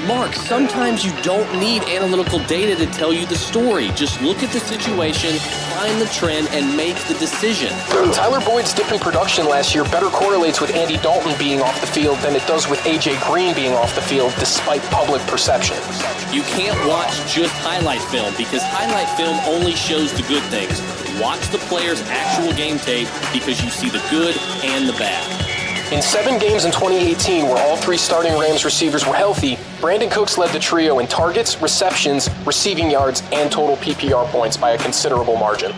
Mark, sometimes you don't need analytical data to tell you the story. Just look at the situation, find the trend, and make the decision. Tyler Boyd's dip in production last year better correlates with Andy Dalton being off the field than it does with A.J. Green being off the field, despite public perception. You can't watch just highlight film because highlight film only shows the good things. Watch the player's actual game tape because you see the good and the bad. In 7 games in 2018, where all 3 starting Rams receivers were healthy, Brandon Cooks led the trio in targets, receptions, receiving yards, and total PPR points by a considerable margin.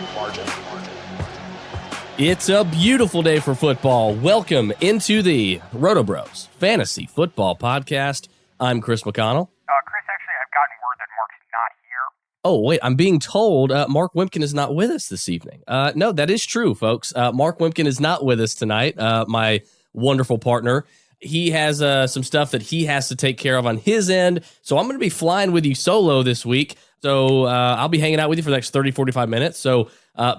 It's a beautiful day for football. Welcome into the RotoBros Fantasy Football Podcast. I'm Chris McConnell. Chris, actually, I've gotten word that Mark's not here. Oh, wait, I'm being told Mark Wemken is not with us this evening. No, that is true, folks. Mark Wemken is not with us tonight. My wonderful partner. He has some stuff that he has to take care of on his end. So I'm going to be flying with you solo this week. So I'll be hanging out with you for the next 30, 45 minutes. So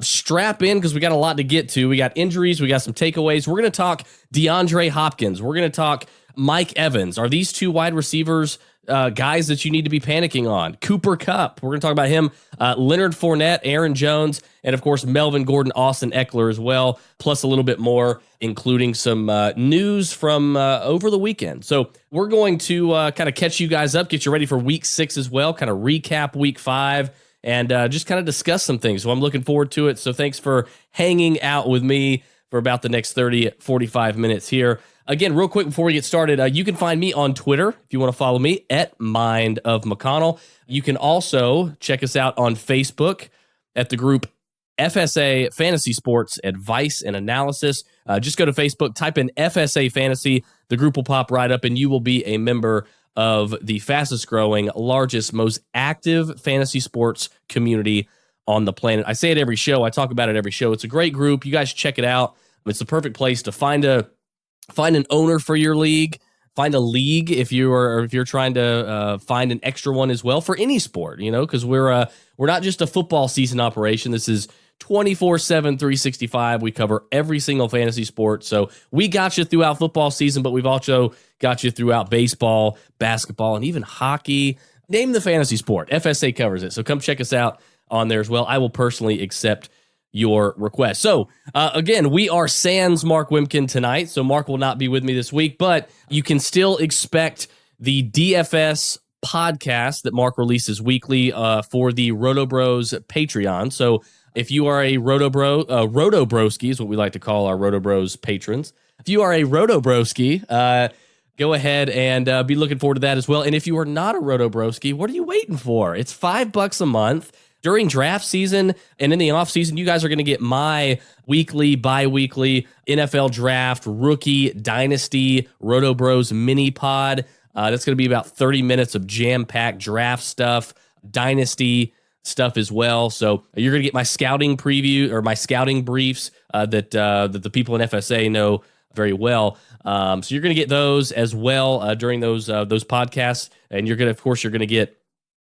strap in because we got a lot to get to. We got injuries. We got some takeaways. We're going to talk DeAndre Hopkins. We're going to talk Mike Evans. Are these 2 wide receivers guys that you need to be panicking on? Cooper Kupp. We're going to talk about him. Leonard Fournette, Aaron Jones, and of course, Melvin Gordon-Austin Ekeler as well, plus a little bit more, including some news from over the weekend. So we're going to kind of catch you guys up, get you ready for week 6 as well, kind of recap week 5, and just kind of discuss some things. So I'm looking forward to it. So thanks for hanging out with me for about the next 30, 45 minutes here. Again, real quick before we get started, you can find me on Twitter if you want to follow me at Mind of McConnell. You can also check us out on Facebook at the group FSA Fantasy Sports Advice and Analysis. Just go to Facebook, type in FSA Fantasy. The group will pop right up and you will be a member of the fastest growing, largest, most active fantasy sports community on the planet. I say it every show. I talk about it every show. It's a great group. You guys check it out. It's the perfect place to find an owner for your league, find a league if you're trying to find an extra one as well for any sport, because we're not just a football season operation. This is 24/7, 365. We cover every single fantasy sport. So we got you throughout football season, but we've also got you throughout baseball, basketball, and even hockey. Name the fantasy sport. FSA covers it. So come check us out on there as well. I will personally accept your request. So, again, we are sans Mark Wemken tonight, so Mark will not be with me this week, but you can still expect the DFS podcast that Mark releases weekly for the RotoBros Patreon. So if you are a RotoBroski is what we like to call our RotoBros patrons. If you are a RotoBroski, go ahead and be looking forward to that as well. And if you are not a RotoBroski, what are you waiting for? It's $5 a month. During draft season and in the off season, you guys are going to get my weekly, bi-weekly NFL draft, rookie, dynasty, RotoBros mini pod. That's going to be about 30 minutes of jam-packed draft stuff, dynasty stuff as well. So you're going to get my scouting preview or my scouting briefs that the people in FSA know very well. So you're going to get those as well during those podcasts, and you're going to get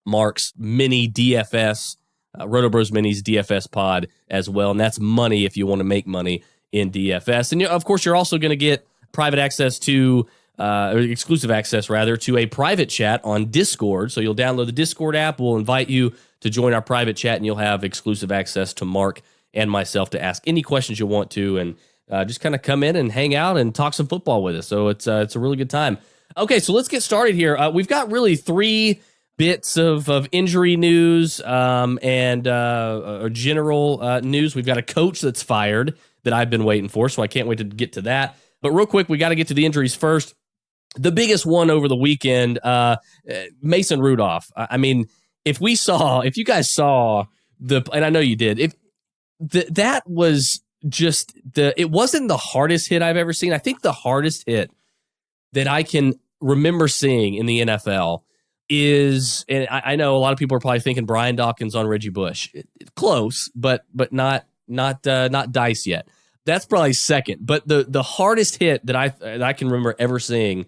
Mark's mini DFS, RotoBros Minis DFS pod as well. And that's money if you want to make money in DFS. And of course, you're also going to get private access to, or exclusive access rather, to a private chat on Discord. So you'll download the Discord app. We'll invite you to join our private chat and you'll have exclusive access to Mark and myself to ask any questions you want to and just kind of come in and hang out and talk some football with us. So it's a really good time. Okay, so let's get started here. We've got really 3 bits of injury news and general news. We've got a coach that's fired that I've been waiting for, so I can't wait to get to that. But real quick, we got to get to the injuries first. The biggest one over the weekend, Mason Rudolph. I mean, if you guys saw and I know you did, that was just it wasn't the hardest hit I've ever seen. I think the hardest hit that I can remember seeing in the NFL is, and I know a lot of people are probably thinking Brian Dawkins on Reggie Bush. Close, but not Dice yet. That's probably second. But the hardest hit that I can remember ever seeing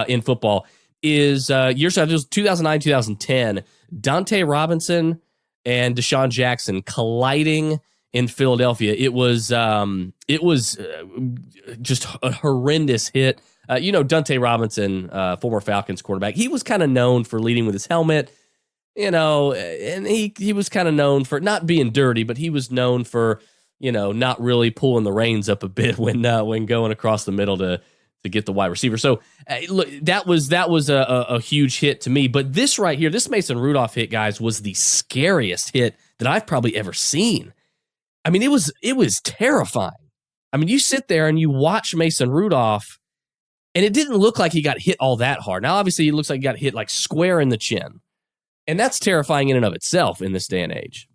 in football is years ago. It was 2009, 2010. Dante Robinson and Deshaun Jackson colliding in Philadelphia. It was just a horrendous hit. Dante Robinson, former Falcons quarterback, he was kind of known for leading with his helmet, and he was kind of known for not being dirty, but he was known for, not really pulling the reins up a bit when going across the middle to get the wide receiver. So look, that was a huge hit to me. But this right here, this Mason Rudolph hit, guys, was the scariest hit that I've probably ever seen. I mean, it was terrifying. I mean, you sit there and you watch Mason Rudolph, and it didn't look like he got hit all that hard. Now, obviously, it looks like he got hit like square in the chin. And that's terrifying in and of itself in this day and age.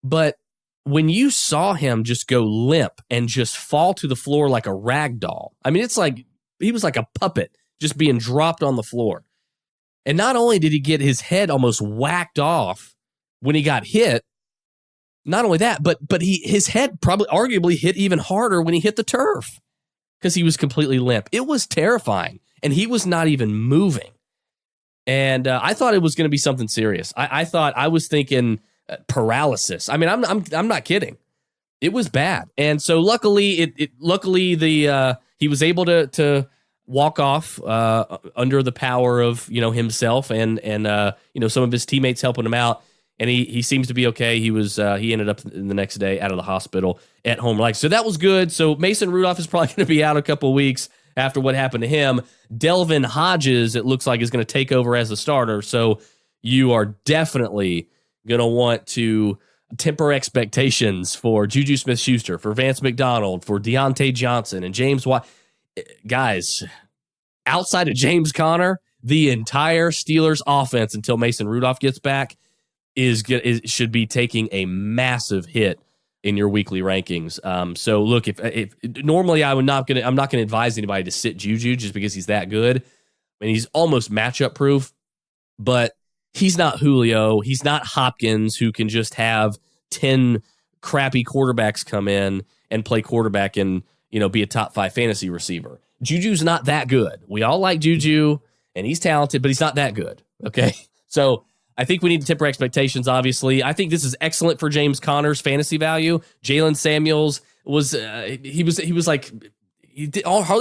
But when you saw him just go limp and just fall to the floor like a rag doll, I mean, it's like he was like a puppet just being dropped on the floor. And not only did he get his head almost whacked off when he got hit, not only that, but his head probably arguably hit even harder when he hit the turf because he was completely limp. It was terrifying, and he was not even moving. And I thought it was going to be something serious. I was thinking paralysis. I mean, I'm not kidding. It was bad. And so luckily he was able to walk off under the power of, himself and some of his teammates helping him out. And he seems to be okay. He ended up the next day out of the hospital at home. So that was good. So Mason Rudolph is probably going to be out a couple of weeks after what happened to him. Delvin Hodges, it looks like, is going to take over as the starter. So you are definitely going to want to temper expectations for Juju Smith-Schuster, for Vance McDonald, for Deontay Johnson, and James White. Guys, outside of James Conner, the entire Steelers offense until Mason Rudolph gets back should be taking a massive hit in your weekly rankings. So look, if normally I'm not going to advise anybody to sit Juju just because he's that good. I mean, he's almost matchup proof, but he's not Julio. He's not Hopkins, who can just have 10 crappy quarterbacks come in and play quarterback and, be a top 5 fantasy receiver. Juju's not that good. We all like Juju, and he's talented, but he's not that good. Okay. So I think we need to temper expectations, obviously. I think this is excellent for James Conner's fantasy value. Jalen Samuels hardly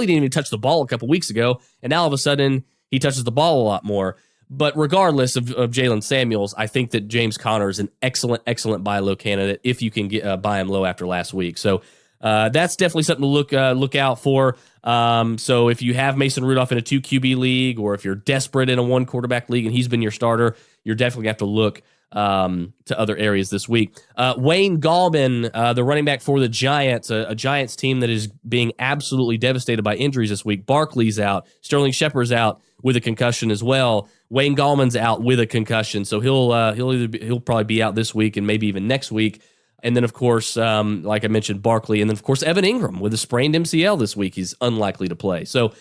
didn't even touch the ball a couple weeks ago, and now all of a sudden he touches the ball a lot more. But regardless of Jalen Samuels, I think that James Conner is an excellent buy low candidate if you can buy him low after last week. So that's definitely something to look out for. So if you have Mason Rudolph in a 2 QB league, or if you're desperate in a 1 quarterback league and he's been your starter, you're definitely going to have to look to other areas this week. Wayne Gallman, the running back for the Giants, a Giants team that is being absolutely devastated by injuries this week. Barkley's out. Sterling Shepard's out with a concussion as well. Wayne Gallman's out with a concussion, so he'll probably be out this week and maybe even next week. And then, of course, like I mentioned, Barkley, and then, of course, Evan Ingram with a sprained MCL this week. He's unlikely to play. So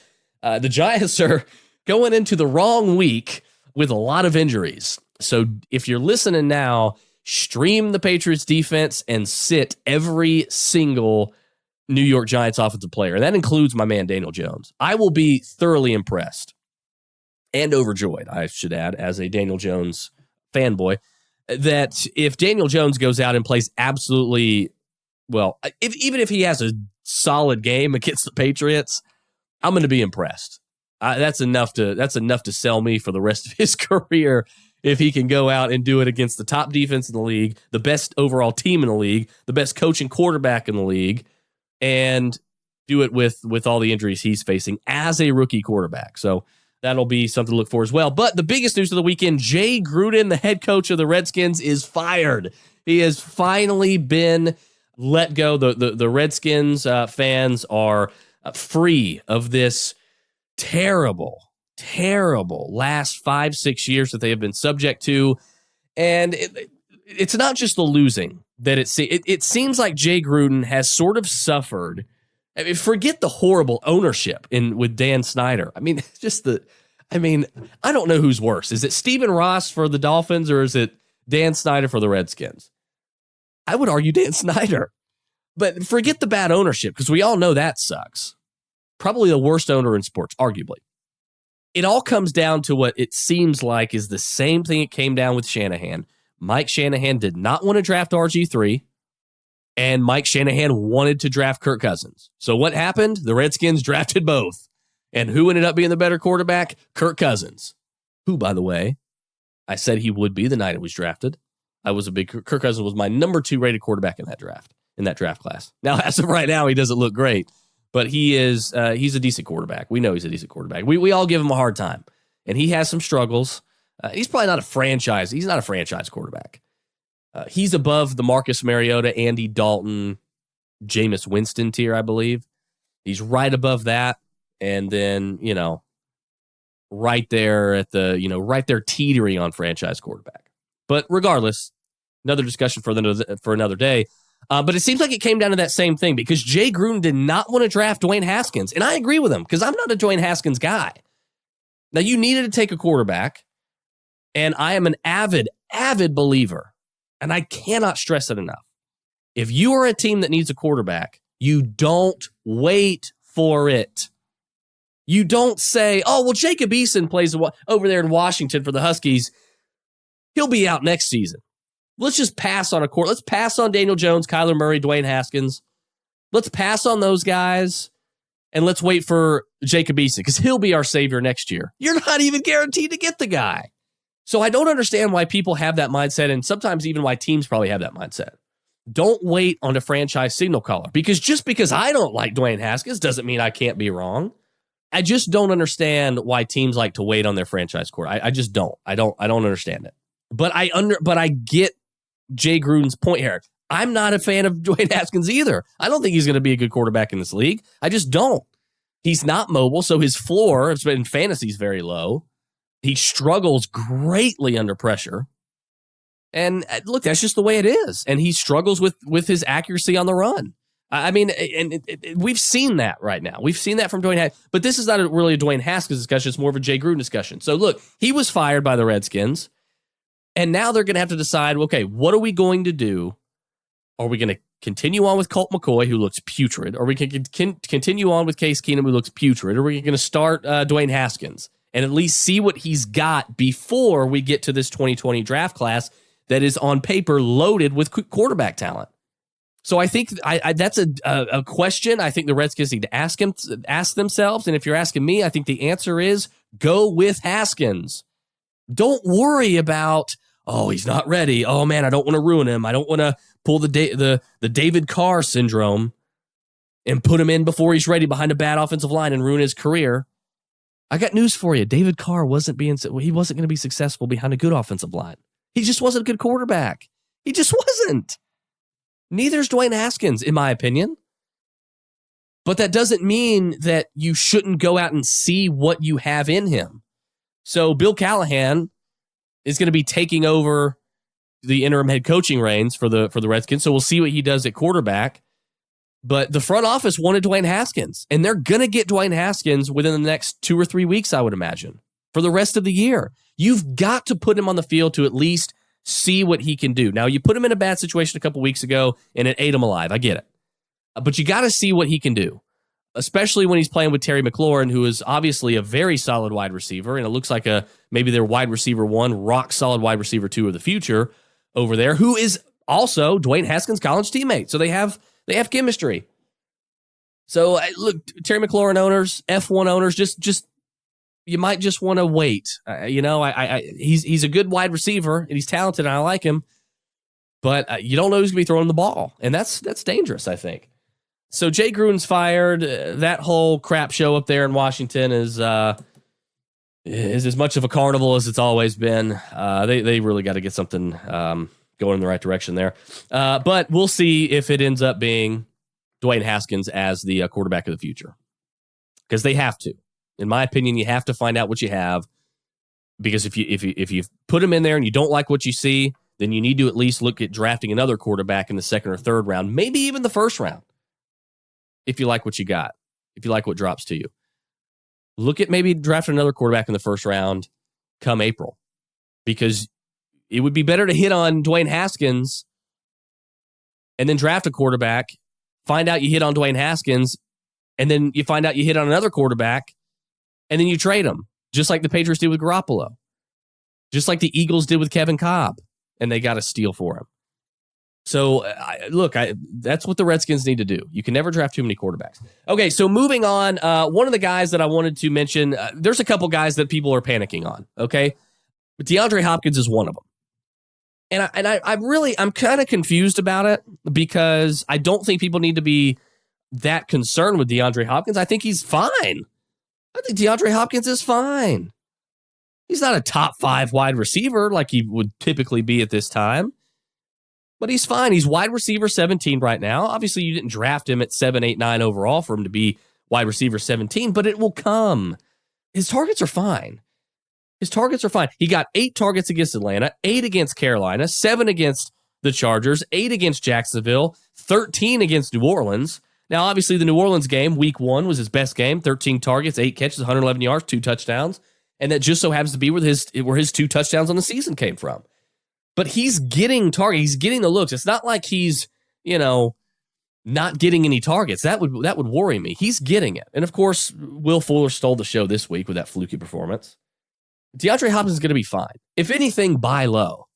the Giants are going into the wrong week with a lot of injuries. So if you're listening now, stream the Patriots defense and sit every single New York Giants offensive player. And that includes my man, Daniel Jones. I will be thoroughly impressed and overjoyed, I should add, as a Daniel Jones fanboy, that if Daniel Jones goes out and plays absolutely well, even if he has a solid game against the Patriots, I'm going to be impressed. That's enough to sell me for the rest of his career. If he can go out and do it against the top defense in the league, the best overall team in the league, the best coach and quarterback in the league, and do it with all the injuries he's facing as a rookie quarterback. So that'll be something to look for as well. But the biggest news of the weekend, Jay Gruden, the head coach of the Redskins, is fired. He has finally been let go. The Redskins fans are free of this terrible last 5-6 years that they have been subject to. And it's not just the losing that it seems like Jay Gruden has sort of suffered. I mean, forget the horrible ownership with Dan Snyder. I mean, I don't know who's worse. Is it Stephen Ross for the Dolphins, or is it Dan Snyder for the Redskins? I would argue Dan Snyder. But forget the bad ownership, because we all know that sucks. Probably the worst owner in sports, arguably. It all comes down to what it seems like is the same thing it came down with Shanahan. Mike Shanahan did not want to draft RG3. And Mike Shanahan wanted to draft Kirk Cousins. So what happened? The Redskins drafted both. And who ended up being the better quarterback? Kirk Cousins, who, by the way, I said he would be the night it was drafted. Kirk Cousins was my number 2 rated quarterback in that draft class. Now, as of right now, he doesn't look great, but he's a decent quarterback. We know he's a decent quarterback. We all give him a hard time, and he has some struggles. He's probably not a franchise. He's not a franchise quarterback. He's above the Marcus Mariota, Andy Dalton, Jameis Winston tier, I believe. He's right above that. And then, right there right there teetering on franchise quarterback. But regardless, another discussion for another day. But it seems like it came down to that same thing because Jay Gruden did not want to draft Dwayne Haskins. And I agree with him because I'm not a Dwayne Haskins guy. Now, you needed to take a quarterback. And I am an avid believer. And I cannot stress it enough. If you are a team that needs a quarterback, you don't wait for it. You don't say, oh, well, Jacob Eason plays over there in Washington for the Huskies. He'll be out next season. Let's just pass on Let's pass on Daniel Jones, Kyler Murray, Dwayne Haskins. Let's pass on those guys, and let's wait for Jacob Eason because he'll be our savior next year. You're not even guaranteed to get the guy. So I don't understand why people have that mindset, and sometimes even why teams probably have that mindset. Don't wait on a franchise signal caller because just because I don't like Dwayne Haskins doesn't mean I can't be wrong. I just don't understand why teams like to wait on their franchise quarterback. I just don't. I don't understand it. But I get Jay Gruden's point here. I'm not a fan of Dwayne Haskins either. I don't think he's going to be a good quarterback in this league. I just don't. He's not mobile, so his floor in fantasy is very low. He struggles greatly under pressure. And look, that's just the way it is. And he struggles with his accuracy on the run. I mean, we've seen that right now. We've seen that from Dwayne Haskins. But this is not really a Dwayne Haskins discussion. It's more of a Jay Gruden discussion. So look, he was fired by the Redskins. And now they're going to have to decide, okay, what are we going to do? Are we going to continue on with Colt McCoy, who looks putrid? Or we can continue on with Case Keenum, who looks putrid? Or are we going to start Dwayne Haskins and at least see what he's got before we get to this 2020 draft class that is on paper loaded with quarterback talent? So I think that's a question I think the Redskins need to ask themselves. And if you're asking me, I think the answer is go with Haskins. Don't worry about, oh, he's not ready. Oh, man, I don't want to ruin him. I don't want to pull the David Carr syndrome and put him in before he's ready behind a bad offensive line and ruin his career. I got news for you. David Carr wasn't going to be successful behind a good offensive line. He just wasn't a good quarterback. He just wasn't. Neither's Dwayne Haskins, in my opinion. But that doesn't mean that you shouldn't go out and see what you have in him. So Bill Callahan is going to be taking over the interim head coaching reins for the Redskins. So we'll see what he does at quarterback. But the front office wanted Dwayne Haskins, and they're going to get Dwayne Haskins within the next 2 or 3 weeks, I would imagine, for the rest of the year. You've got to put him on the field to at least see what he can do. Now, you put him in a bad situation a couple weeks ago, and it ate him alive. I get it. But you got to see what he can do, especially when he's playing with Terry McLaurin, who is obviously a very solid wide receiver, and it looks like maybe their wide receiver 1, rock solid wide receiver 2 of the future over there, who is also Dwayne Haskins' college teammate. So they have chemistry. So look, Terry McLaurin owners, F1 owners, just you might just want to wait. He's a good wide receiver and he's talented and I like him, but you don't know who's going to be throwing the ball, and that's dangerous, I think. So Jay Gruden's fired. That whole crap show up there in Washington is as much of a carnival as it's always been. They really got to get something going in the right direction there. But we'll see if it ends up being Dwayne Haskins as the quarterback of the future, because they have to. In my opinion, you have to find out what you have, because if you put him in there and you don't like what you see, then you need to at least look at drafting another quarterback in the 2nd or 3rd round, maybe even the 1st round. If you like what you got, if you like what drops to you, look at maybe drafting another quarterback in the 1st round come April, because it would be better to hit on Dwayne Haskins and then draft a quarterback, find out you hit on Dwayne Haskins, and then you find out you hit on another quarterback, and then you trade him, just like the Patriots did with Garoppolo, just like the Eagles did with Kevin Kolb, and they got a steal for him. So, that's what the Redskins need to do. You can never draft too many quarterbacks. Okay, so moving on, one of the guys that I wanted to mention, there's a couple guys that people are panicking on, okay? But DeAndre Hopkins is one of them. And I'm kind of confused about it because I don't think people need to be that concerned with DeAndre Hopkins. I think he's fine. I think DeAndre Hopkins is fine. He's not a top 5 wide receiver like he would typically be at this time. But he's fine. He's wide receiver 17 right now. Obviously, you didn't draft him at 7, 8, 9 overall for him to be wide receiver 17, but it will come. His targets are fine. He got 8 targets against Atlanta, 8 against Carolina, 7 against the Chargers, 8 against Jacksonville, 13 against New Orleans. Now, obviously, the New Orleans game, week 1, was his best game. 13 targets, 8 catches, 111 yards, 2 touchdowns. And that just so happens to be where his 2 touchdowns on the season came from. But he's getting targets. He's getting the looks. It's not like he's, not getting any targets. That would worry me. He's getting it. And, of course, Will Fuller stole the show this week with that fluky performance. DeAndre Hopkins is going to be fine. If anything, buy low.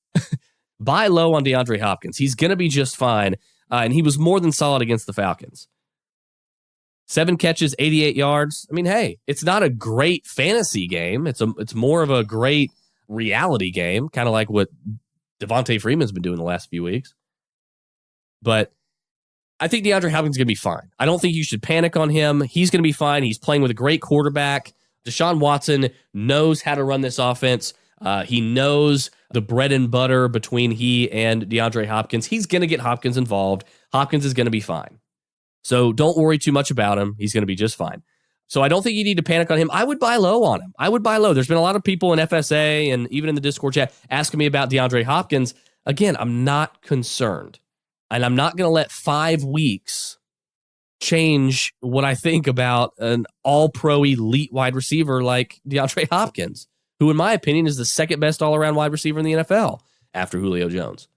Buy low on DeAndre Hopkins. He's going to be just fine. And he was more than solid against the Falcons. 7 catches, 88 yards. I mean, hey, it's not a great fantasy game. It's more of a great reality game, kind of like what Devontae Freeman's been doing the last few weeks. But I think DeAndre Hopkins is going to be fine. I don't think you should panic on him. He's going to be fine. He's playing with a great quarterback. Deshaun Watson knows how to run this offense. He knows the bread and butter between he and DeAndre Hopkins. He's going to get Hopkins involved. Hopkins is going to be fine. So don't worry too much about him. He's going to be just fine. So I don't think you need to panic on him. I would buy low on him. There's been a lot of people in FSA and even in the Discord chat asking me about DeAndre Hopkins. Again, I'm not concerned. And I'm not going to let 5 weeks change what I think about an all-pro elite wide receiver like DeAndre Hopkins, who in my opinion is the second best all-around wide receiver in the NFL after Julio Jones.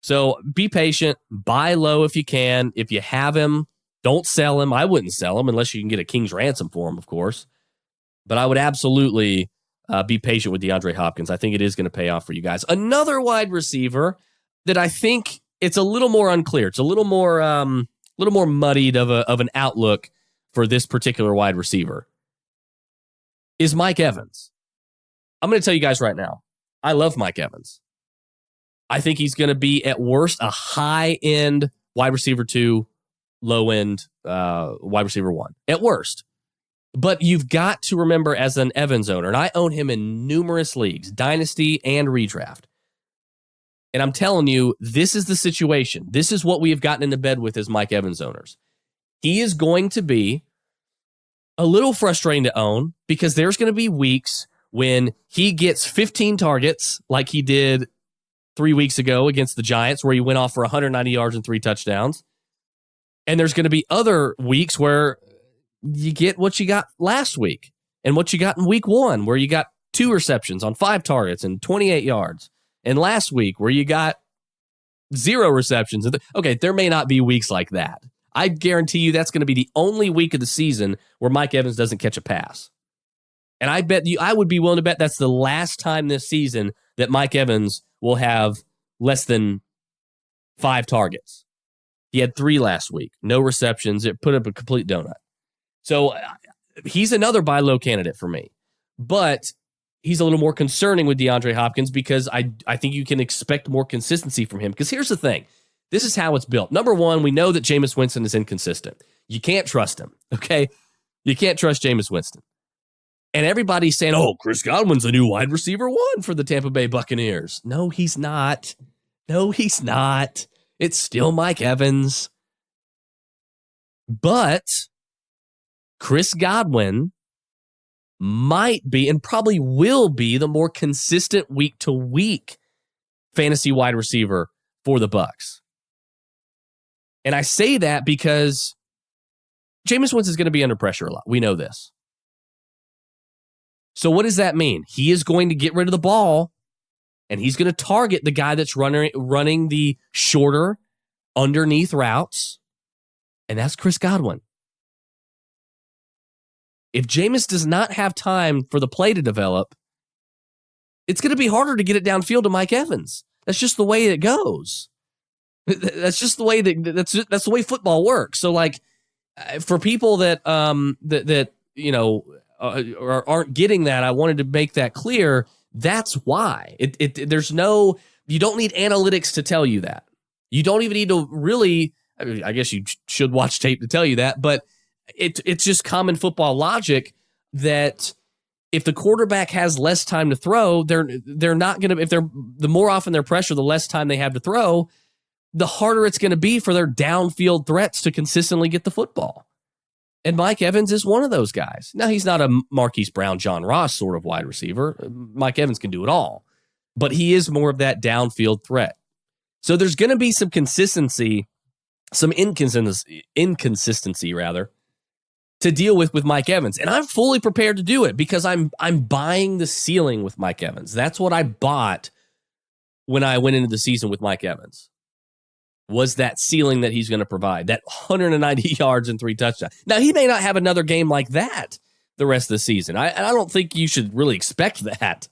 So be patient, buy low if you can. If you have him, don't sell him. I wouldn't sell him unless you can get a king's ransom for him, of course. But I would absolutely be patient with DeAndre Hopkins. I think it is going to pay off for you guys. Another wide receiver that I think it's a little more unclear. It's a little more muddied of an outlook for this particular wide receiver is Mike Evans. I'm going to tell you guys right now, I love Mike Evans. I think he's going to be, at worst, a high-end wide receiver 2, low-end wide receiver 1. At worst. But you've got to remember, as an Evans owner, and I own him in numerous leagues, Dynasty and Redraft. And I'm telling you, this is the situation. This is what we have gotten into bed with as Mike Evans owners. He is going to be a little frustrating to own because there's going to be weeks when he gets 15 targets like he did 3 weeks ago against the Giants, where he went off for 190 yards and 3 touchdowns. And there's going to be other weeks where you get what you got last week and what you got in week 1, where you got 2 receptions on 5 targets and 28 yards. And last week, where you got 0 receptions. Okay, there may not be weeks like that. I guarantee you that's going to be the only week of the season where Mike Evans doesn't catch a pass. And I would be willing to bet that's the last time this season that Mike Evans will have less than 5 targets. He had 3 last week, no receptions. It put up a complete donut. So he's another buy low candidate for me. But he's a little more concerning with DeAndre Hopkins because I think you can expect more consistency from him. Because here's the thing. This is how it's built. Number one, we know that Jameis Winston is inconsistent. You can't trust him, okay? You can't trust Jameis Winston. And everybody's saying, oh, Chris Godwin's the new wide receiver 1 for the Tampa Bay Buccaneers. No, he's not. No, he's not. It's still Mike Evans. But Chris Godwin might be and probably will be the more consistent week-to-week fantasy wide receiver for the Bucs. And I say that because Jameis Winston is going to be under pressure a lot. We know this. So what does that mean? He is going to get rid of the ball, and he's going to target the guy that's running the shorter, underneath routes, and that's Chris Godwin. If Jameis does not have time for the play to develop, it's going to be harder to get it downfield to Mike Evans. That's just the way it goes. That's just the way that's the way football works. So like for people that aren't getting that, I wanted to make that clear. That's why you don't need analytics to tell you that. You don't even need to really, I guess you should watch tape to tell you that, but it's just common football logic that if the quarterback has less time to throw, they're not going to, the more often they're pressured, the less time they have to throw, the harder it's going to be for their downfield threats to consistently get the football. And Mike Evans is one of those guys. Now, he's not a Marquise Brown, John Ross sort of wide receiver. Mike Evans can do it all. But he is more of that downfield threat. So there's going to be some consistency, some inconsistency rather, to deal with Mike Evans. And I'm fully prepared to do it because I'm buying the ceiling with Mike Evans. That's what I bought when I went into the season with Mike Evans. Was that ceiling that he's going to provide, that 190 yards and 3 touchdowns. Now, he may not have another game like that the rest of the season. I don't think you should really expect that.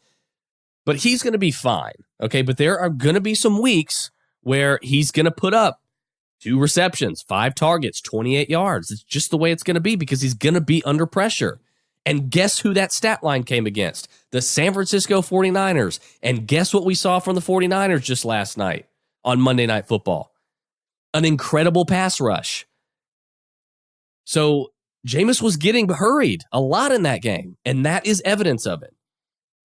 But he's going to be fine, okay? But there are going to be some weeks where he's going to put up 2 receptions, 5 targets, 28 yards. It's just the way it's going to be because he's going to be under pressure. And guess who that stat line came against? The San Francisco 49ers. And guess what we saw from the 49ers just last night on Monday Night Football? An incredible pass rush. So Jameis was getting hurried a lot in that game, and that is evidence of it.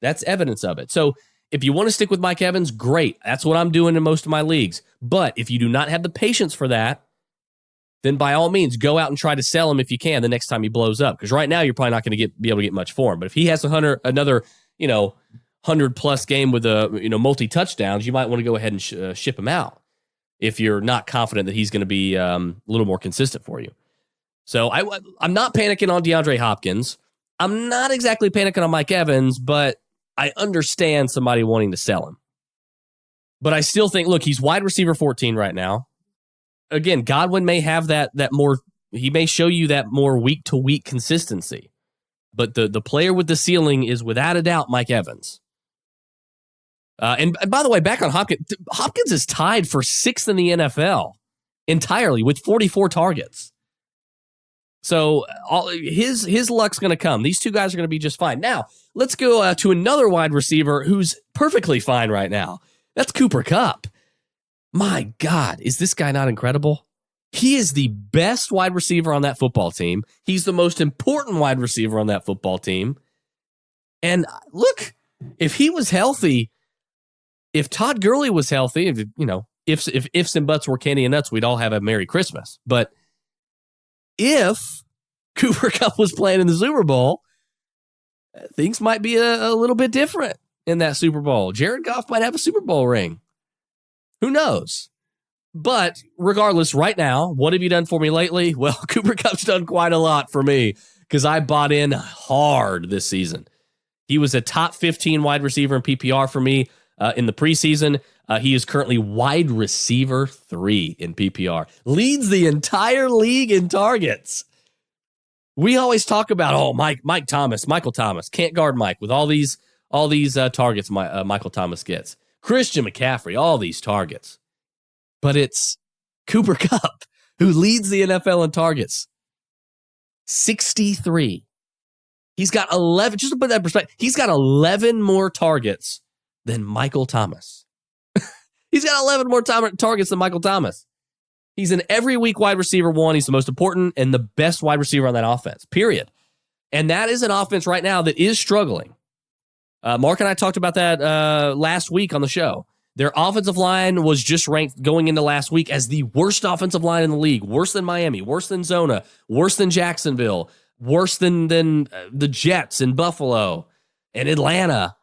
That's evidence of it. So if you want to stick with Mike Evans, great. That's what I'm doing in most of my leagues. But if you do not have the patience for that, then by all means, go out and try to sell him if you can the next time he blows up. Because right now, you're probably not going to be able to get much for him. But if he has another 100-plus game with multi-touchdowns, you might want to go ahead and ship him out if you're not confident that he's going to be a little more consistent for you. So I'm not panicking on DeAndre Hopkins. I'm not exactly panicking on Mike Evans, but I understand somebody wanting to sell him. But I still think, look, he's wide receiver 14 right now. Again, Godwin may have that more, he may show you that more week-to-week consistency. But the player with the ceiling is without a doubt Mike Evans. And by the way, back on Hopkins, Hopkins is tied for 6th in the NFL entirely with 44 targets. So his luck's going to come. These 2 guys are going to be just fine. Now, let's go to another wide receiver who's perfectly fine right now. That's Cooper Kupp. My God, is this guy not incredible? He is the best wide receiver on that football team. He's the most important wide receiver on that football team. And look, if he was healthy, if Todd Gurley was healthy, if ifs and buts were candy and nuts, we'd all have a Merry Christmas. But if Cooper Kupp was playing in the Super Bowl, things might be a little bit different in that Super Bowl. Jared Goff might have a Super Bowl ring. Who knows? But regardless, right now, what have you done for me lately? Well, Cooper Kupp's done quite a lot for me because I bought in hard this season. He was a top 15 wide receiver in PPR for me in the preseason. He is currently wide receiver 3 in PPR. Leads the entire league in targets. We always talk about, Michael Thomas. Can't guard Mike with all these targets Michael Thomas gets. Christian McCaffrey, all these targets. But it's Cooper Kupp who leads the NFL in targets. 63. He's got 11, just to put that in perspective, he's got 11 more targets than Michael Thomas. He's got 11 more targets than Michael Thomas. He's an every week wide receiver 1. He's the most important and the best wide receiver on that offense, period. And that is an offense right now that is struggling. Mark and I talked about that last week on the show. Their offensive line was just ranked going into last week as the worst offensive line in the league, worse than Miami, worse than Zona, worse than Jacksonville, worse than the Jets in Buffalo and Atlanta,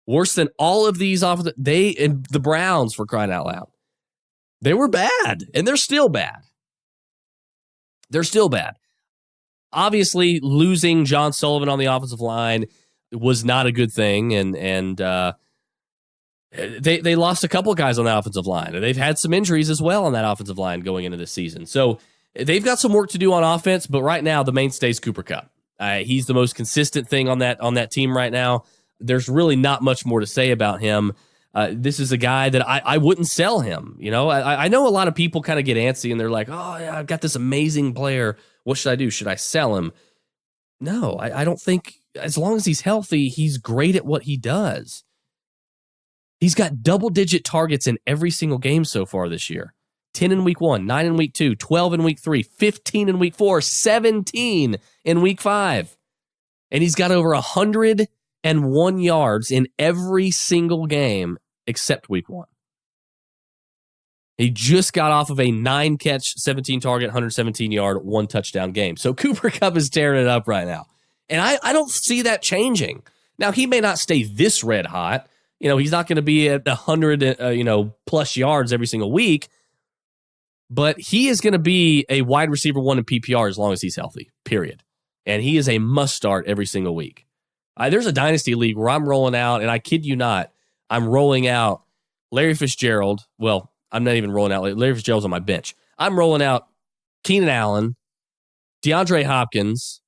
worse than all of these offensive. And the Browns, for crying out loud. They were bad, and they're still bad. They're still bad. Obviously, losing John Sullivan on the offensive line was not a good thing, and they lost a couple guys on that offensive line. They've had some injuries as well on that offensive line going into this season. So they've got some work to do on offense, but right now the mainstay is Cooper Kupp. He's the most consistent thing on that team right now. There's really not much more to say about him. This is a guy that I wouldn't sell him. You know, I know a lot of people kind of get antsy and they're like, oh, yeah, I've got this amazing player. What should I do? Should I sell him? No, I don't think, as long as he's healthy, he's great at what he does. He's got double-digit targets in every single game so far this year. 10 in week 1, 9 in week 2, 12 in week 3, 15 in week 4, 17 in week 5. And he's got over 101 yards in every single game except week 1. He just got off of a 9-catch, 17-target, 117-yard, 1-touchdown game. So Cooper Kupp is tearing it up right now. And I don't see that changing. Now, he may not stay this red hot. You know, he's not going to be at 100, plus yards every single week. But he is going to be a wide receiver 1 in PPR as long as he's healthy, period. And he is a must start every single week. There's a dynasty league where I'm rolling out, and I kid you not, I'm rolling out Larry Fitzgerald. Well, I'm not even rolling out. Larry Fitzgerald's on my bench. I'm rolling out Keenan Allen, DeAndre Hopkins,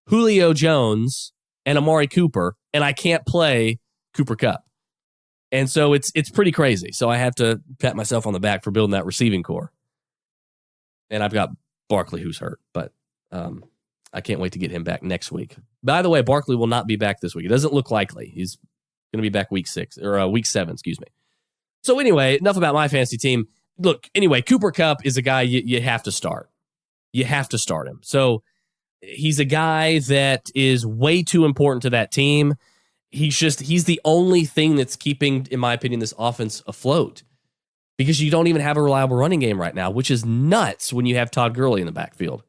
Julio Jones, and Amari Cooper, and I can't play Cooper Kupp. And so it's pretty crazy. So I have to pat myself on the back for building that receiving core. And I've got Barkley, who's hurt, but I can't wait to get him back next week. By the way, Barkley will not be back this week. It doesn't look likely. He's going to be back week 7, excuse me. So anyway, enough about my fantasy team. Look, anyway, Cooper Kupp is a guy you have to start. You have to start him. So he's a guy that is way too important to that team. He's the only thing that's keeping, in my opinion, this offense afloat, because you don't even have a reliable running game right now, which is nuts when you have Todd Gurley in the backfield.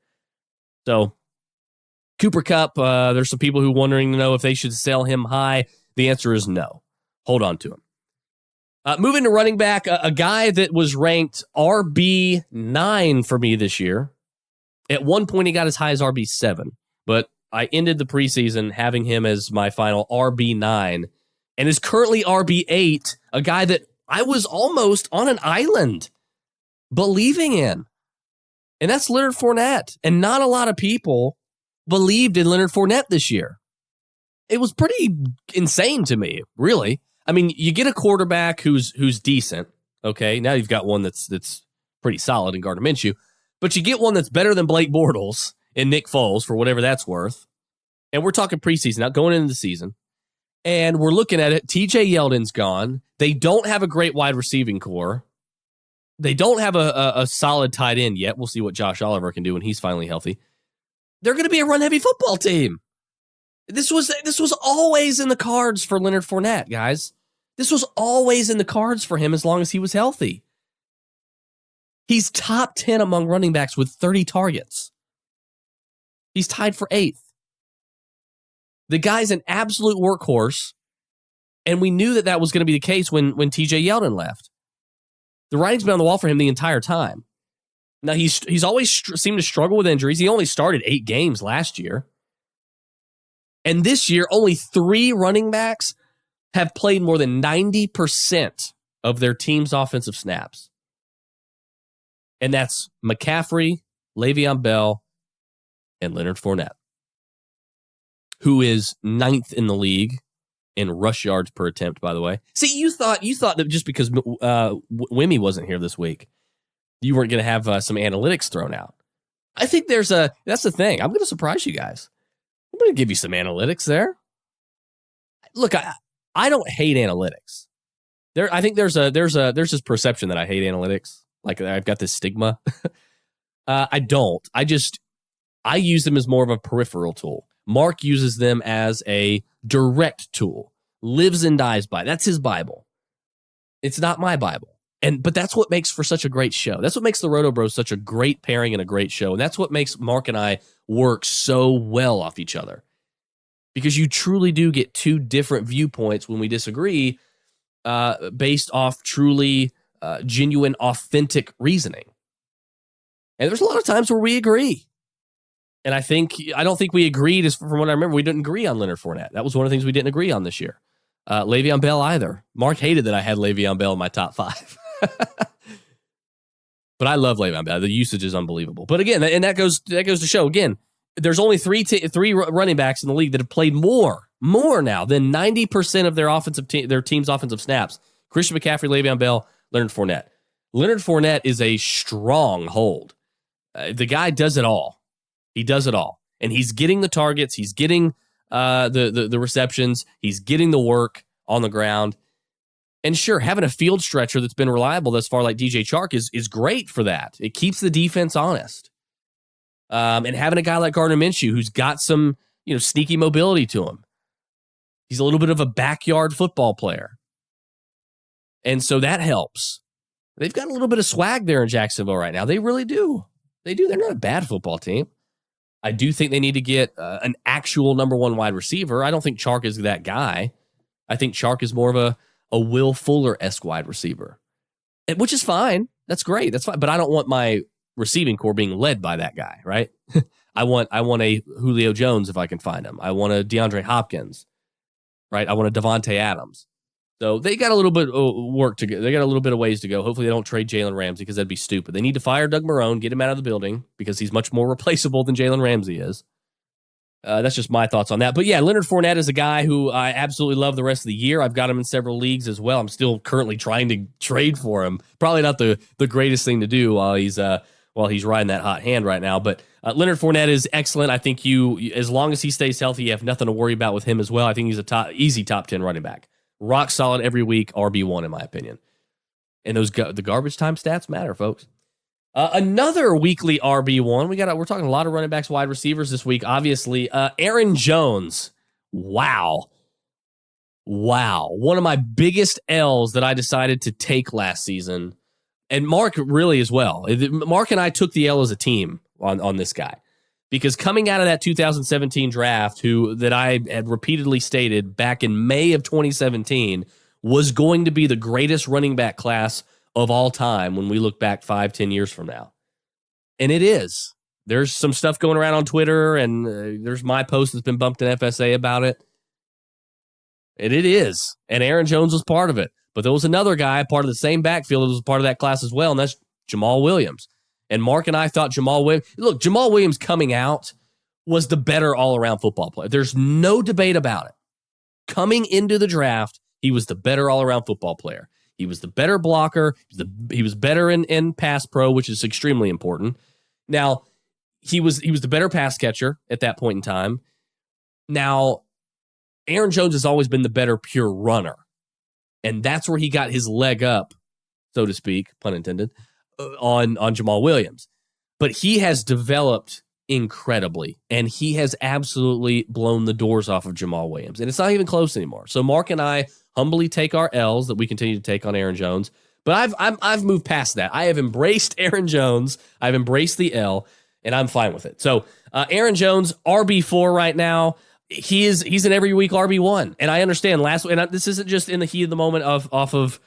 So Cooper Kupp, there's some people who are wondering to know if they should sell him high. The answer is no. Hold on to him. Moving to running back, a guy that was ranked RB9 for me this year. At one point, he got as high as RB7, but I ended the preseason having him as my final RB9 and is currently RB8, a guy that I was almost on an island believing in. And that's Leonard Fournette. And not a lot of people believed in Leonard Fournette this year. It was pretty insane to me, really. I mean, you get a quarterback who's decent, okay? Now you've got one that's pretty solid in Gardner Minshew, but you get one that's better than Blake Bortles and Nick Foles, for whatever that's worth. And we're talking preseason, not going into the season. And we're looking at it. TJ Yeldon's gone. They don't have a great wide receiving core. They don't have a solid tight end yet. We'll see what Josh Oliver can do when he's finally healthy. They're going to be a run-heavy football team. This was always in the cards for Leonard Fournette, guys. This was always in the cards for him as long as he was healthy. He's top 10 among running backs with 30 targets. He's tied for 8th. The guy's an absolute workhorse, and we knew that was going to be the case when TJ Yeldon left. The writing's been on the wall for him the entire time. Now, he's always seemed to struggle with injuries. He only started 8 games last year. And this year, only 3 running backs have played more than 90% of their team's offensive snaps. And that's McCaffrey, Le'Veon Bell, and Leonard Fournette, who is 9th in the league in rush yards per attempt, by the way. See, you thought that just because Wemmy wasn't here this week, you weren't going to have some analytics thrown out. I think that's the thing. I'm going to surprise you guys. I'm going to give you some analytics there. Look, I don't hate analytics. I think there's this perception that I hate analytics. Like I've got this stigma. I don't. I use them as more of a peripheral tool. Mark uses them as a direct tool. Lives and dies by. That's his Bible. It's not my Bible. But that's what makes for such a great show. That's what makes the RotoBros such a great pairing and a great show. And that's what makes Mark and I work so well off each other. Because you truly do get 2 different viewpoints when we disagree based off truly genuine, authentic reasoning. And there's a lot of times where we agree. And I don't think we agreed, from what I remember, we didn't agree on Leonard Fournette. That was one of the things we didn't agree on this year. Le'Veon Bell either. Mark hated that I had Le'Veon Bell in my top 5. But I love Le'Veon Bell. The usage is unbelievable. But again, and that goes to show, again, there's only 3 running backs in the league that have played more now than 90% of their team's offensive snaps Christian McCaffrey, Le'Veon Bell, Leonard Fournette. Leonard Fournette is a stronghold. The guy does it all. He does it all. And he's getting the targets. He's getting the receptions. He's getting the work on the ground. And sure, having a field stretcher that's been reliable thus far like DJ Chark is great for that. It keeps the defense honest. And having a guy like Gardner Minshew who's got some, sneaky mobility to him. He's a little bit of a backyard football player. And so that helps. They've got a little bit of swag there in Jacksonville right now. They really do. They do. They're not a bad football team. I do think they need to get an actual number one wide receiver. I don't think Chark is that guy. I think Chark is more of a Will Fuller-esque wide receiver, which is fine. That's great. That's fine. But I don't want my receiving core being led by that guy, right? I want a Julio Jones if I can find him. I want a DeAndre Hopkins, right? I want a Devontae Adams. So they got a little bit of work to go. They got a little bit of ways to go. Hopefully they don't trade Jalen Ramsey because that'd be stupid. They need to fire Doug Marrone, get him out of the building because he's much more replaceable than Jalen Ramsey is. That's just my thoughts on that. But yeah, Leonard Fournette is a guy who I absolutely love the rest of the year. I've got him in several leagues as well. I'm still currently trying to trade for him. Probably not the greatest thing to do while he's riding that hot hand right now. But Leonard Fournette is excellent. I think as long as he stays healthy, you have nothing to worry about with him as well. I think he's easy top 10 running back. Rock solid every week, RB1 in my opinion. And the garbage time stats matter, folks. Another weekly RB1. We're talking a lot of running backs, wide receivers this week. Obviously, Aaron Jones. Wow. One of my biggest L's that I decided to take last season, and Mark really as well. Mark and I took the L as a team on this guy. Because coming out of that 2017 draft, that I had repeatedly stated back in May of 2017 was going to be the greatest running back class of all time when we look back 5-10 years from now. And it is. There's some stuff going around on Twitter, and there's my post that's been bumped in FSA about it. And it is. And Aaron Jones was part of it. But there was another guy, part of the same backfield, that was part of that class as well, and that's Jamal Williams. And Mark and I thought Jamal Williams coming out was the better all-around football player. There's no debate about it. Coming into the draft, he was the better all-around football player. He was the better blocker. He was better in pass pro, which is extremely important. Now, he was the better pass catcher at that point in time. Now, Aaron Jones has always been the better pure runner. And that's where he got his leg up, so to speak, pun intended, on Jamal Williams. But he has developed incredibly, and he has absolutely blown the doors off of Jamal Williams. And it's not even close anymore. So Mark and I humbly take our L's that we continue to take on Aaron Jones. But I've moved past that. I have embraced Aaron Jones. I've embraced the L, and I'm fine with it. So Aaron Jones, RB4 right now. He's an every week RB1. And I understand this isn't just in the heat of the moment off of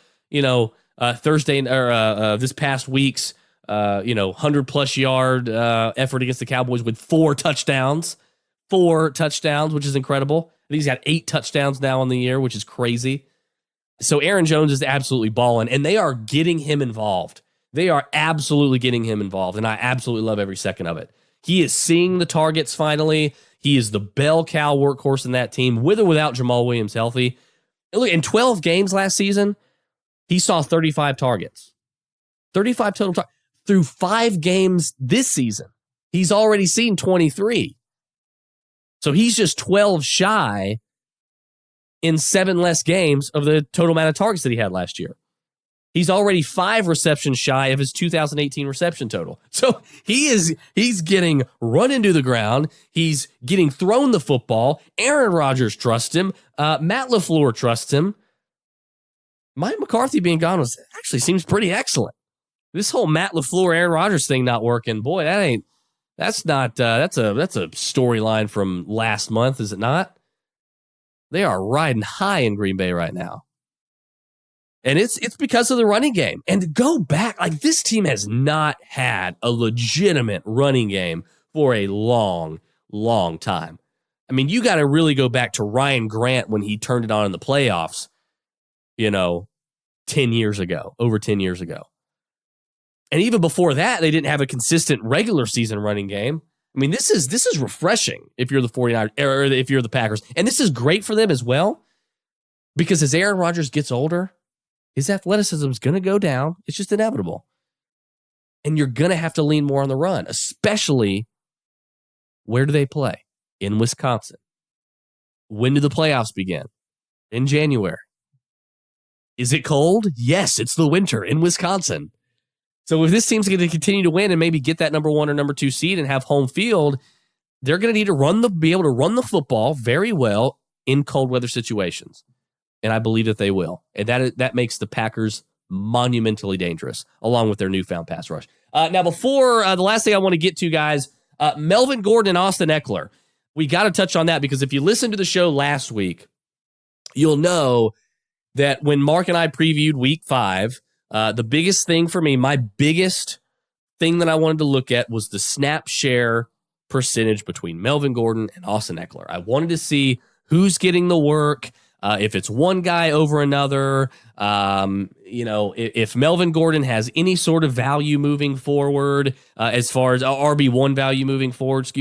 Thursday or this past week's 100+ yard effort against the Cowboys with 4 touchdowns, which is incredible. I think he's got 8 touchdowns now on the year, which is crazy. So Aaron Jones is absolutely balling, and they are getting him involved. They are absolutely getting him involved, and I absolutely love every second of it. He is seeing the targets finally. He is the bell cow workhorse in that team, with or without Jamal Williams healthy. And look, in 12 games last season, he saw 35 targets. 35 total targets. Through 5 games this season, he's already seen 23. So he's just 12 shy in 7 less games of the total amount of targets that he had last year. He's already 5 receptions shy of his 2018 reception total. So he's getting run into the ground. He's getting thrown the football. Aaron Rodgers trusts him. Matt LaFleur trusts him. Mike McCarthy being gone actually seems pretty excellent. This whole Matt LaFleur, Aaron Rodgers thing not working, boy, that's a storyline from last month, is it not? They are riding high in Green Bay right now. And it's because of the running game. And to go back, this team has not had a legitimate running game for a long, long time. I mean, you got to really go back to Ryan Grant when he turned it on in the playoffs, 10 years ago, over 10 years ago. And even before that, they didn't have a consistent regular season running game. I mean, this is refreshing if you're the 49ers or if you're the Packers. And this is great for them as well, because as Aaron Rodgers gets older, His athleticism is going to go down. It's just inevitable. And you're going to have to lean more on the run, especially where do they play? In Wisconsin. When do the playoffs begin? In January. Is it cold? Yes, it's the winter in Wisconsin. So if this team's going to continue to win and maybe get that number 1 or number 2 seed and have home field, they're going to need to be able to run the football very well in cold weather situations. And I believe that they will. And that makes the Packers monumentally dangerous, along with their newfound pass rush. Now, before the last thing I want to get to, guys, Melvin Gordon and Austin Ekeler. We got to touch on that because if you listened to the show last week, you'll know that when Mark and I previewed week 5, the biggest thing for me, my biggest thing that I wanted to look at was the snap share percentage between Melvin Gordon and Austin Ekeler. I wanted to see who's getting the work, if it's one guy over another, if Melvin Gordon has any sort of value moving forward, as far as RB1 value moving forward,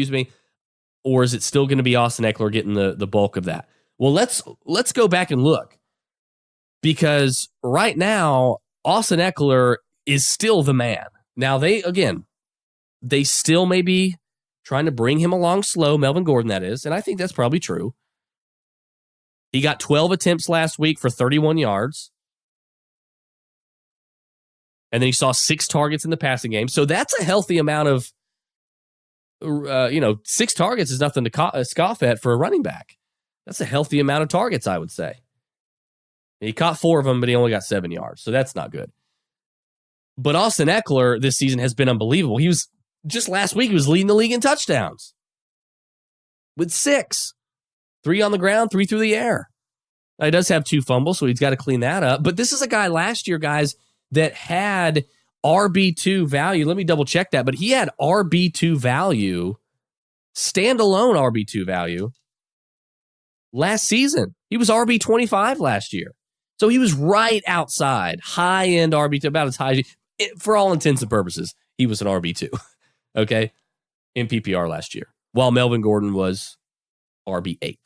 or is it still going to be Austin Ekeler getting the bulk of that? Well, let's go back and look, because right now Austin Ekeler is still the man. Now they still may be trying to bring him along slow, Melvin Gordon that is, and I think that's probably true. He got 12 attempts last week for 31 yards. And then he saw 6 targets in the passing game. So that's a healthy amount of, 6 targets is nothing to scoff at for a running back. That's a healthy amount of targets, I would say. He caught 4 of them, but he only got 7 yards. So that's not good. But Austin Ekeler this season has been unbelievable. He was, just last week, he was leading the league in touchdowns with 6. 3 on the ground, 3 through the air. Now, he does have 2 fumbles, so he's got to clean that up. But this is a guy last year, guys, that had RB2 value. Let me double check that. But he had RB2 value, standalone RB2 value, last season. He was RB25 last year. So he was right outside, high-end RB2, about as high as, for all intents and purposes, he was an RB2, okay, in PPR last year, while Melvin Gordon was RB8.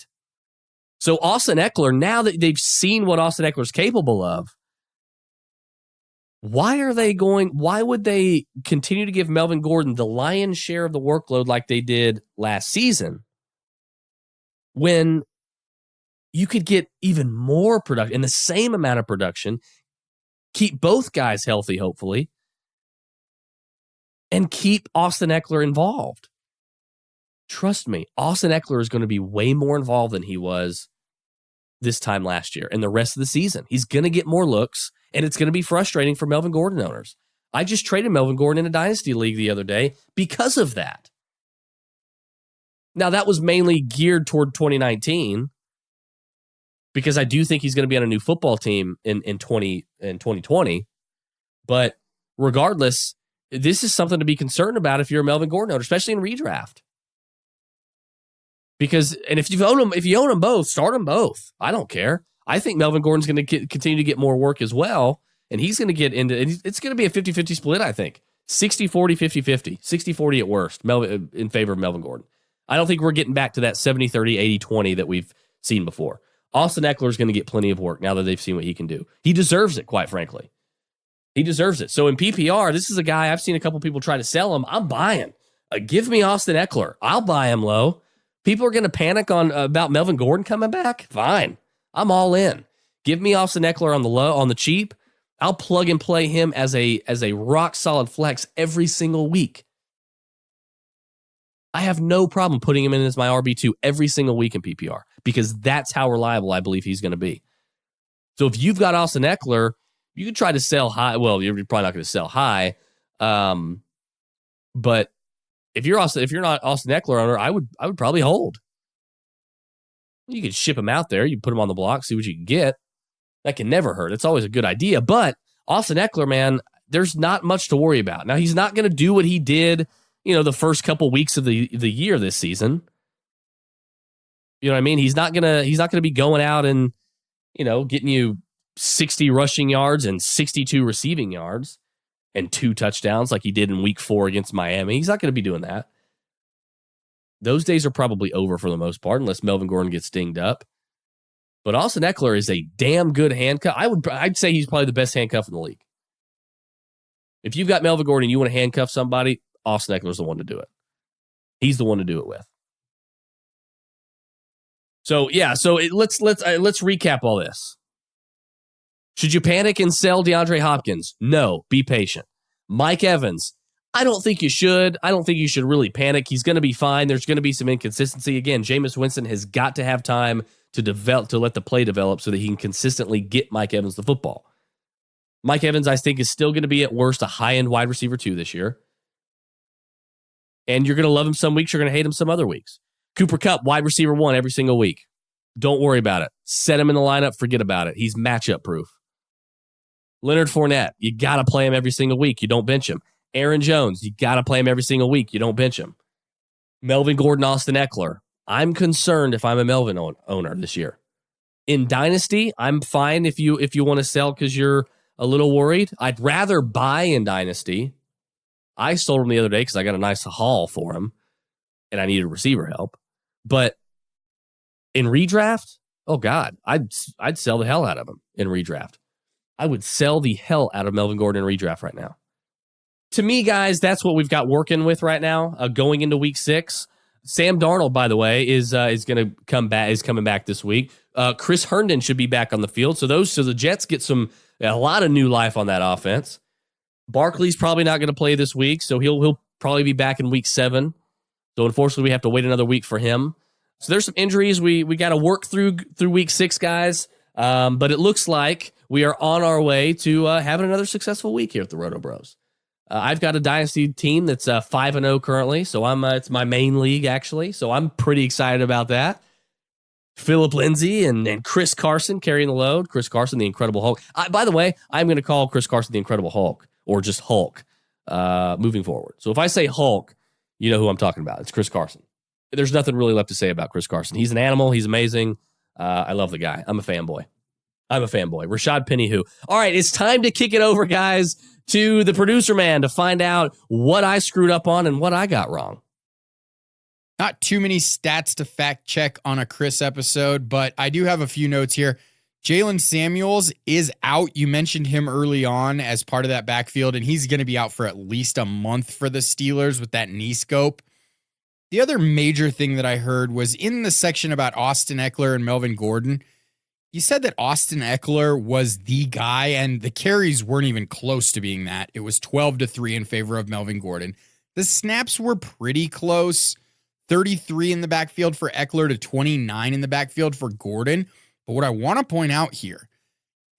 So Austin Ekeler, now that they've seen what Austin Ekeler's capable of, why would they continue to give Melvin Gordon the lion's share of the workload like they did last season when you could get even more production, and the same amount of production, keep both guys healthy, hopefully, and keep Austin Ekeler involved? Trust me, Austin Ekeler is going to be way more involved than he was this time last year and the rest of the season. He's going to get more looks, and it's going to be frustrating for Melvin Gordon owners. I just traded Melvin Gordon in a dynasty league the other day because of that. Now, that was mainly geared toward 2019 because I do think he's going to be on a new football team in 2020. But regardless, this is something to be concerned about if you're a Melvin Gordon owner, especially in redraft. Because, and if you own them both, start them both. I don't care. I think Melvin Gordon's going to continue to get more work as well, and he's going to get into, and it's going to be a 50-50 split, I think. 60-40, 50-50, 60-40 at worst, in favor of Melvin Gordon. I don't think we're getting back to that 70-30, 80-20 that we've seen before. Austin Ekeler is going to get plenty of work now that they've seen what he can do. He deserves it, quite frankly. He deserves it. So in PPR, this is a guy, I've seen a couple people try to sell him. I'm buying. Give me Austin Ekeler. I'll buy him low. People are going to panic about Melvin Gordon coming back? Fine. I'm all in. Give me Austin Ekeler on the cheap. I'll plug and play him as a rock solid flex every single week. I have no problem putting him in as my RB2 every single week in PPR because that's how reliable I believe he's going to be. So if you've got Austin Ekeler, you can try to sell high. Well, you're probably not going to sell high. But if you're not Austin Ekeler owner, I would probably hold. You could ship him out there. You put him on the block, see what you can get. That can never hurt. It's always a good idea. But Austin Ekeler, man, there's not much to worry about. Now, he's not going to do what he did, the first couple weeks of the year this season. You know what I mean? He's not gonna be going out and, getting you 60 rushing yards and 62 receiving yards and 2 touchdowns like he did in week 4 against Miami. He's not going to be doing that. Those days are probably over for the most part, unless Melvin Gordon gets dinged up. But Austin Ekeler is a damn good handcuff. I'd say he's probably the best handcuff in the league. If you've got Melvin Gordon and you want to handcuff somebody, Austin Ekeler's the one to do it. He's the one to do it with. So let's recap all this. Should you panic and sell DeAndre Hopkins? No, be patient. Mike Evans, I don't think you should. I don't think you should really panic. He's going to be fine. There's going to be some inconsistency. Again, Jameis Winston has got to have time to develop, to let the play develop so that he can consistently get Mike Evans the football. Mike Evans, I think, is still going to be at worst a high-end wide receiver 2 this year. And you're going to love him some weeks. You're going to hate him some other weeks. Cooper Kupp, wide receiver 1 every single week. Don't worry about it. Set him in the lineup. Forget about it. He's matchup proof. Leonard Fournette, you got to play him every single week. You don't bench him. Aaron Jones, you got to play him every single week. You don't bench him. Melvin Gordon-Austin Ekeler. I'm concerned if I'm a Melvin owner this year. In Dynasty, I'm fine if you want to sell because you're a little worried. I'd rather buy in Dynasty. I sold him the other day because I got a nice haul for him and I needed receiver help. But in redraft, oh God, I'd sell the hell out of him in redraft. I would sell the hell out of Melvin Gordon in redraft right now. To me, guys, that's what we've got working with right now, going into week 6. Sam Darnold, by the way, is going to come back. Is coming back this week. Chris Herndon should be back on the field. So the Jets get a lot of new life on that offense. Barkley's probably not going to play this week, so he'll probably be back in week 7. So unfortunately, we have to wait another week for him. So there's some injuries we got to work through week 6, guys. But it looks like we are on our way to having another successful week here at the RotoBros. I've got a dynasty team that's 5-0 currently, so it's my main league actually. So I'm pretty excited about that. Philip Lindsay and Chris Carson carrying the load. Chris Carson, the Incredible Hulk. By the way, I'm going to call Chris Carson the Incredible Hulk or just Hulk moving forward. So if I say Hulk, you know who I'm talking about. It's Chris Carson. There's nothing really left to say about Chris Carson. He's an animal. He's amazing. I love the guy. I'm a fanboy. Rashad Penny who. All right, it's time to kick it over, guys, to the producer man to find out what I screwed up on and what I got wrong. Not too many stats to fact check on a Chris episode, but I do have a few notes here. Jalen Samuels is out. You mentioned him early on as part of that backfield, and he's going to be out for at least a month for the Steelers with that knee scope. The other major thing that I heard was in the section about Austin Ekeler and Melvin Gordon. You said that Austin Ekeler was the guy, and the carries weren't even close to being that. It was 12-3 in favor of Melvin Gordon. The snaps were pretty close. 33 in the backfield for Ekeler to 29 in the backfield for Gordon. But what I want to point out here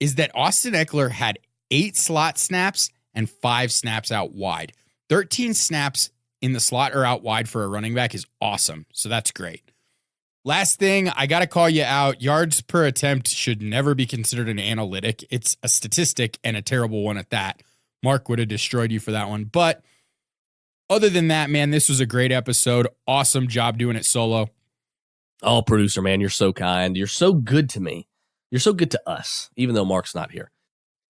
is that Austin Ekeler had 8 slot snaps and 5 snaps out wide. 13 snaps in the slot or out wide for a running back is awesome. So that's great. Last thing, I got to call you out. Yards per attempt should never be considered an analytic. It's a statistic and a terrible one at that. Mark would have destroyed you for that one. But other than that, man, this was a great episode. Awesome job doing it solo. Oh, producer, man, you're so kind. You're so good to me. You're so good to us, even though Mark's not here.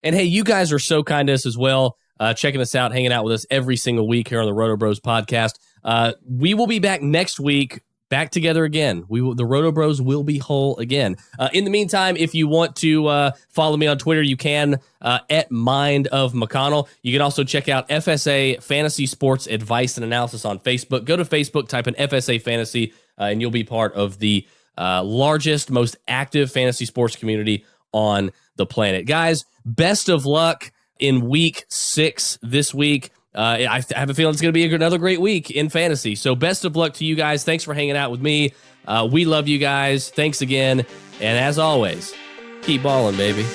And hey, you guys are so kind to us as well, checking us out, hanging out with us every single week here on the RotoBros podcast. We will be back next week, back together again. The RotoBros will be whole again. In the meantime, if you want to follow me on Twitter, you can at Mind of McConnell. You can also check out FSA Fantasy Sports Advice and Analysis on Facebook. Go to Facebook, type in FSA Fantasy, and you'll be part of the largest, most active fantasy sports community on the planet. Guys, best of luck in week 6 this week. I have a feeling it's going to be another great week in fantasy. So best of luck to you guys. Thanks for hanging out with me. We love you guys. Thanks again. And as always, keep balling, baby.